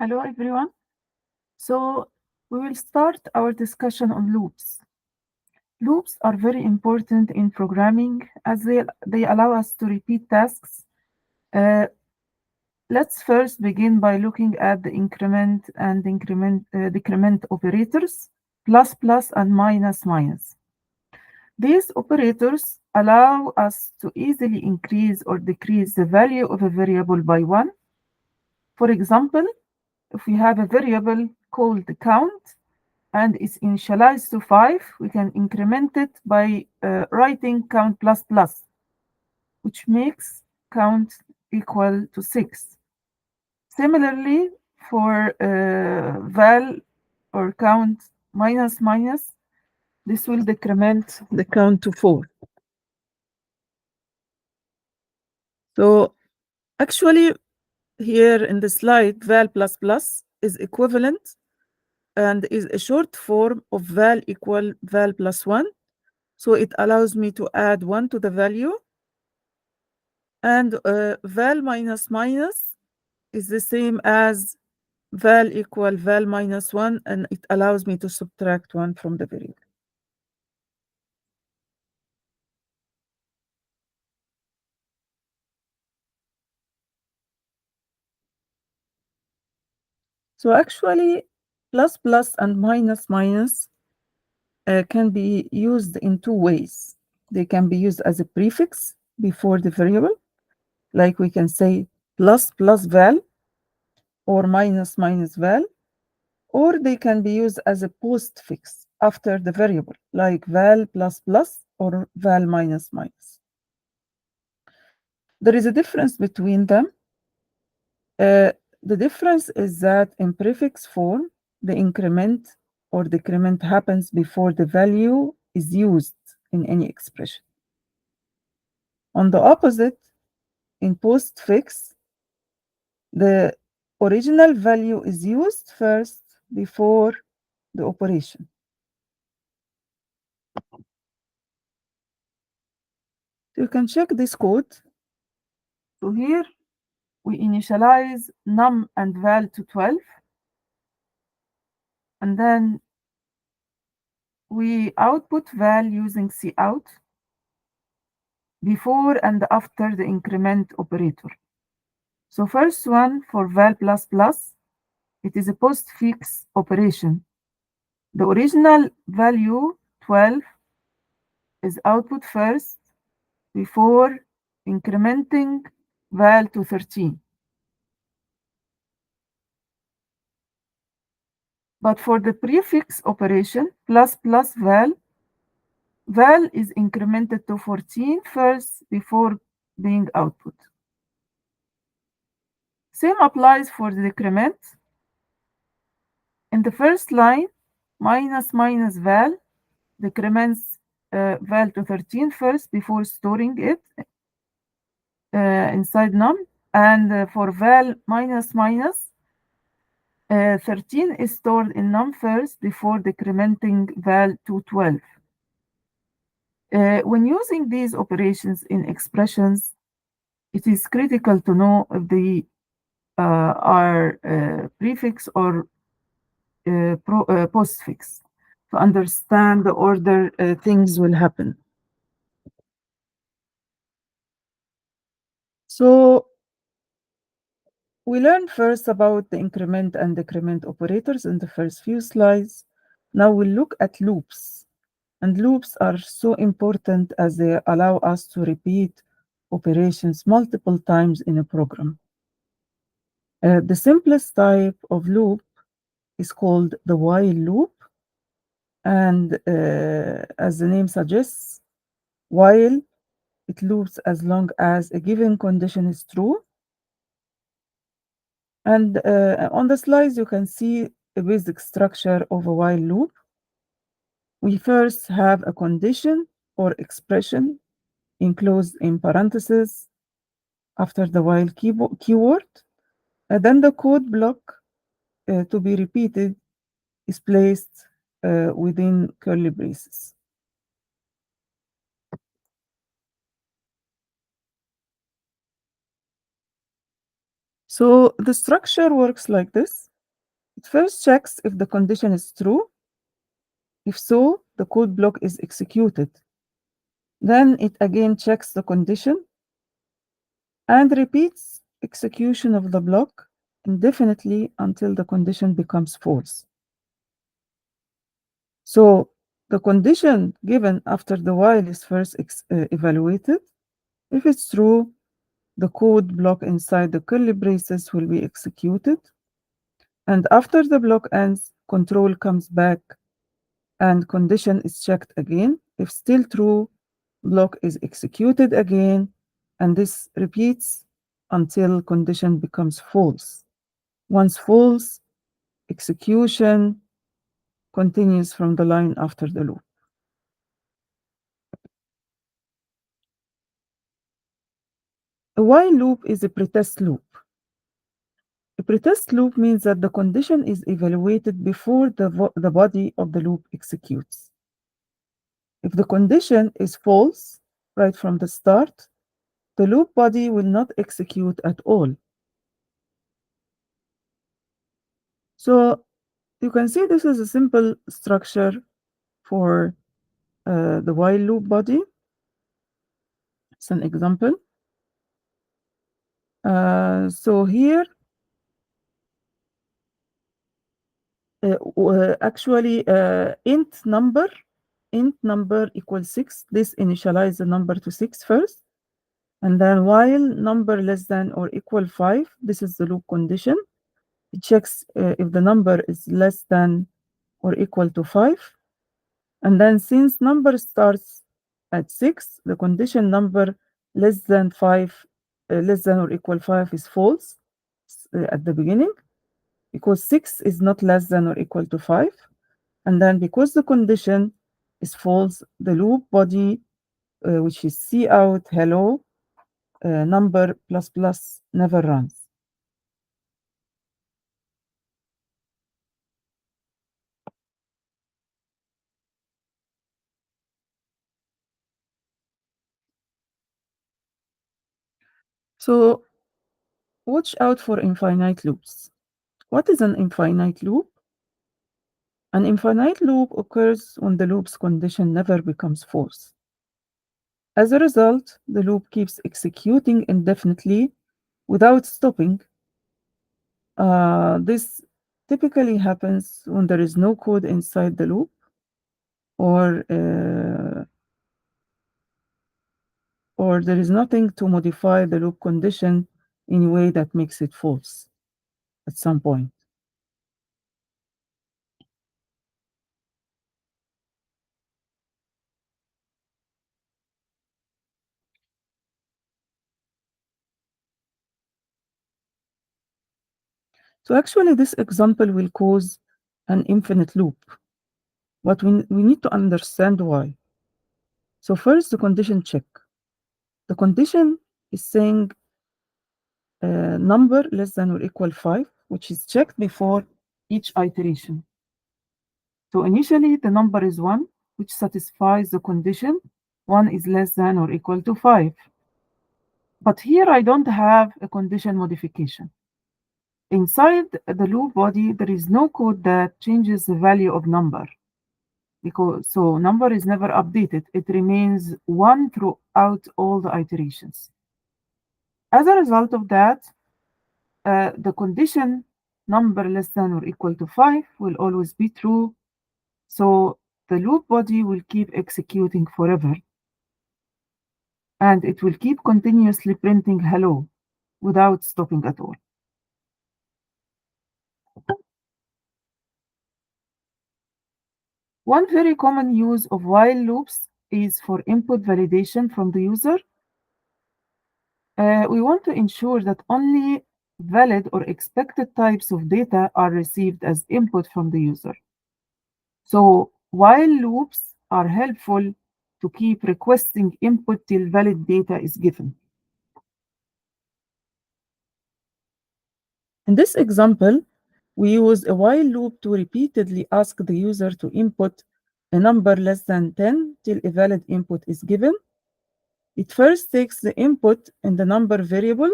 Hello, everyone. So, we will start our discussion on loops. Loops are very important in programming as they allow us to repeat tasks. Uh, let's first begin by looking at the increment and decrement operators, plus plus and minus minus. These operators allow us to easily increase or decrease the value of a variable by one. For example, if we have a variable called count, and is initialized to 5, we can increment it by writing count plus plus, which makes count equal to 6. Similarly, for val or count minus minus, this will decrement the count to 4. So actually, here in the slide, val plus plus is equivalent and is a short form of val equal val plus 1. So it allows me to add 1 to the value. And val minus minus is the same as val equal val minus 1, and it allows me to subtract 1 from the variable. So actually, plus plus and minus minus can be used in two ways. They can be used as a prefix before the variable, like we can say plus plus val or minus minus val, or they can be used as a postfix after the variable, like val plus plus or val minus minus. There is a difference between them. The difference is that in prefix form, the increment or decrement happens before the value is used in any expression. On the opposite, in postfix, the original value is used first before the operation. You can check this code. So here we initialize num and val to 12, and then we output val using cout before and after the increment operator. So first one for val plus plus, it is a postfix operation. The original value 12 is output first before incrementing val to 13. But for the prefix operation, plus plus val is incremented to 14 first before being output. Same applies for the decrement. In the first line, minus minus val decrements val to 13 first before storing it inside num. And for val minus minus, 13 is stored in num first before decrementing val to 12. When using these operations in expressions, it is critical to know if they are prefix or postfix to understand the order things will happen. So we learned first about the increment and decrement operators in the first few slides. Now we'll look at loops. And loops are so important as they allow us to repeat operations multiple times in a program. The simplest type of loop is called the while loop. And as the name suggests, while it loops as long as a given condition is true. And on the slides, you can see a basic structure of a while loop. We first have a condition or expression enclosed in parentheses after the while keyword. Then the code block to be repeated is placed within curly braces. So the structure works like this. It first checks if the condition is true. If so, the code block is executed. Then it again checks the condition and repeats execution of the block indefinitely until the condition becomes false. So the condition given after the while is first evaluated. If it's true, the code block inside the curly braces will be executed. And after the block ends, control comes back and condition is checked again. If still true, block is executed again, and this repeats until condition becomes false. Once false, execution continues from the line after the loop. A while loop is a pretest loop. A pretest loop means that the condition is evaluated before the body of the loop executes. If the condition is false right from the start, the loop body will not execute at all. So you can see this is a simple structure for the while loop body. It's an example. So here, actually, int number equals 6. This initialize the number to 6 first. And then while number less than or equal 5, this is the loop condition. It checks if the number is less than or equal to 5. And then since number starts at 6, the condition number less than 5, less than or equal 5 is false at the beginning, because 6 is not less than or equal to 5. And then because the condition is false, the loop body, which is cout hello number plus plus, never runs. So watch out for infinite loops. What is an infinite loop? An infinite loop occurs when the loop's condition never becomes false. As a result, the loop keeps executing indefinitely without stopping. This typically happens when there is no code inside the loop, or there is nothing to modify the loop condition in a way that makes it false at some point. So actually, this example will cause an infinite loop, but we need to understand why. So first, the condition check. The condition is saying number less than or equal 5, which is checked before each iteration. So initially, the number is 1, which satisfies the condition 1 is less than or equal to 5. But here I don't have a condition modification. Inside the loop body, there is no code that changes the value of number, because so number is never updated. It remains 1 throughout all the iterations. As a result of that, the condition number less than or equal to 5 will always be true. So the loop body will keep executing forever. And it will keep continuously printing hello without stopping at all. One very common use of while loops is for input validation from the user. We want to ensure that only valid or expected types of data are received as input from the user. So while loops are helpful to keep requesting input till valid data is given. In this example, we use a while loop to repeatedly ask the user to input a number less than 10 till a valid input is given. It first takes the input in the number variable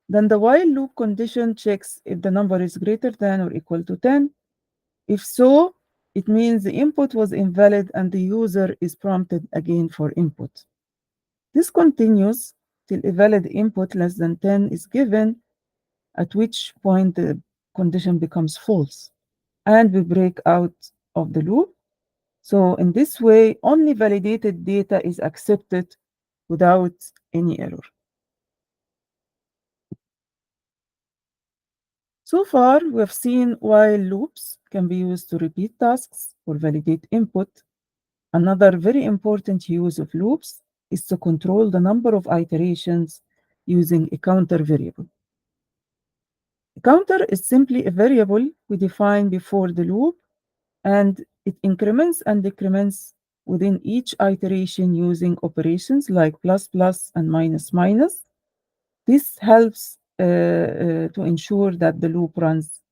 Then the while loop condition checks if the number is greater than or equal to 10. If so, it means the input was invalid and the user is prompted again for input. This continues till a valid input less than 10 is given, at which point the condition becomes false and we break out of the loop. So in this way, only validated data is accepted without any error. So far, we have seen while loops can be used to repeat tasks or validate input. Another very important use of loops is to control the number of iterations using a counter variable. A counter is simply a variable we define before the loop, and it increments and decrements within each iteration using operations like plus plus and minus minus. This helps to ensure that the loop runs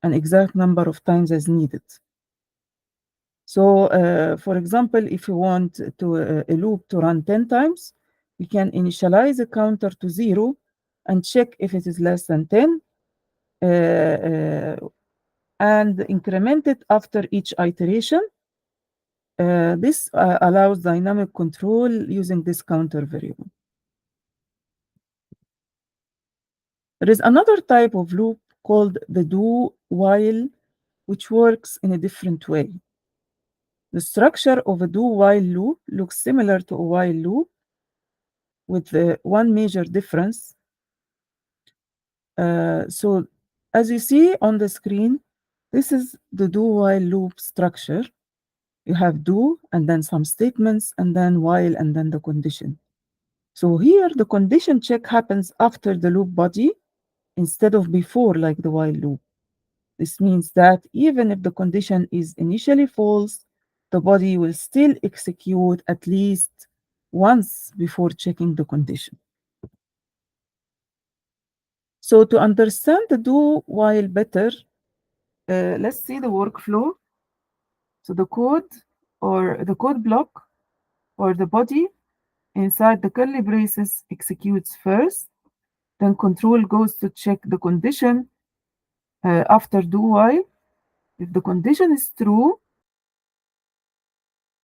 an exact number of times as needed. So, for example, if you want a loop to run 10 times, we can initialize a counter to 0 and check if it is less than 10 and increment it after each iteration. This allows dynamic control using this counter variable. There is another type of loop called the do-while, which works in a different way. The structure of a do-while loop looks similar to a while loop, with one major difference. So as you see on the screen, this is the do-while loop structure. You have do and then some statements and then while and then the condition. So here the condition check happens after the loop body instead of before like the while loop. This means that even if the condition is initially false, the body will still execute at least once before checking the condition. So to understand the do while better, let's see the workflow. So the code or the code block or the body inside the curly braces executes first, then control goes to check the condition after do while. If the condition is true,